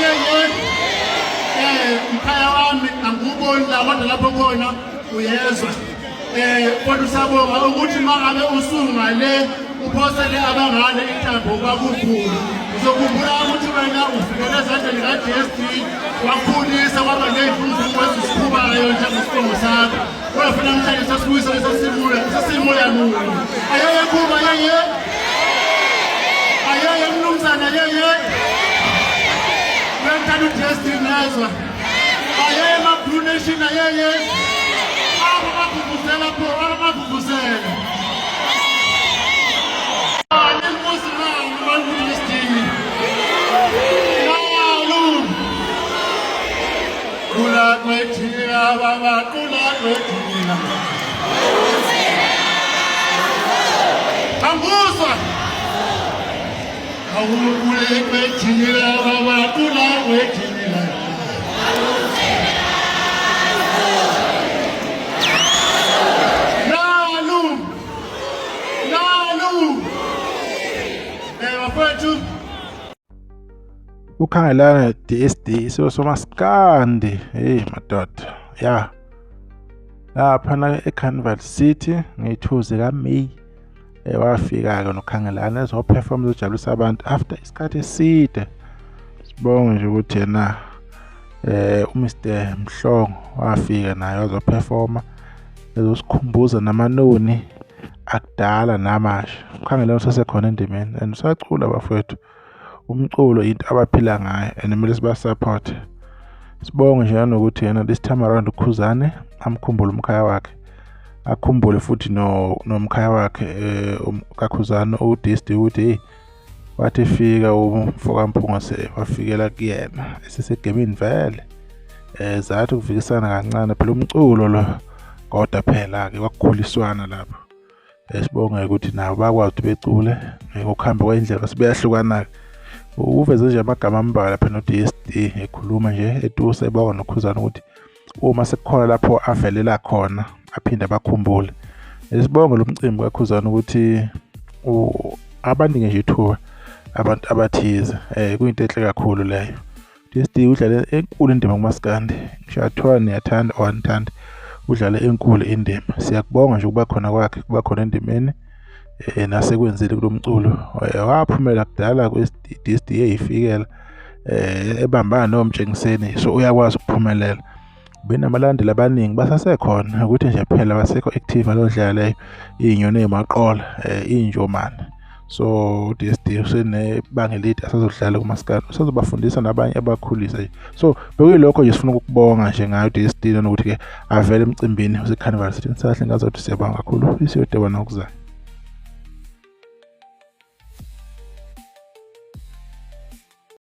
yeye mkhaya wami anguboni la kodwa lapho khona uyezwa kodwa usabonga ukuthi mangabe usungale uphosele abangane ithambo kwakukhulu uzokhumbula ukuthi wena ufikele ezandleni ka-DSD wakhulisa kwaba ney'mfundo kwezisikhubalayo njengesibongo sakho wefuna mhlanje sesibuyisa sesimo yanulo ayeye kuba ayeye mnumzana ayeye wentanda u-DSD nezwa ayeye ma-Blue Nation ayeye abakaguguzela pho abakaguguzela Kula kwethina baba kula kwethina Anguswa Awukule kwethina baba kula kwethina Nalu bafethu ukhangelana DSD somaskandi hey madoda ya lapha na eCarnival City nge2 kaMay wafika ke nokhangelana ezoperform ezojabulisa abantu after isikhathi eside sibonge nje ukuthi yena uMr Mhlongo wafika naye wazoperforma ezosikhumbuza namanoni akudala namasha ukhangelana usesekhona endimeni and usacula bafethu umculo into abaphila ngayo and kumele siba-support sibonge nje nokuthi yena this time around uKhuzane amkhumbule umkhaya wakhe akhumbule futhi nomkhaya wakhe kaKhuzane uDSD ukuthi wathi fika umfoka Mphungose wafikela kuyena esesegemini vele zathi ukuvikisana kancane phela umculo lo kodwa phela ke kwakukhuliswana lapho sibonge ukuthi nabo bakwazi ukuthi becule ngokuhamba kwendlela sibeyahlukana uveze nje amagama ambalwa phela no-DSD ekhuluma nje etuse ebonga noKhuzane ukuthi uma sekukhona lapho avelela khona aphinde bakhumbule sibonge lo mcimbi kaKhuzane ukuthi abaningi nje ithuba abantu abathize kuyinto enhle kakhulu leyo DSD udlale enkulu indima kumaskandi ngisho athiwa niyathanda or anithandi udlale enkulu indima siyakubonga nje ukuba khona kwakhe kuba khona endimeni nasekwenzile kulomculo waphumela kudala kwe-DSD eyifikela ebambana nomtshengiseni so uyakwazi ukuphumelela benamalandeli abaningi basasekhona ukuthi nje phela basekho active alodlala leyo inyoni emaqola injomani so DSD usenebanga elide asazodlala kumaskandi usazobafundisa nabanye abakhulisa so bekuyilokho nje sifuna ukubonga nje ngayo DSD nokuthi ke avele emcimbini useCarnival City sahle ngazothi siyabonga kakhulu isiyodeba nokuzayo.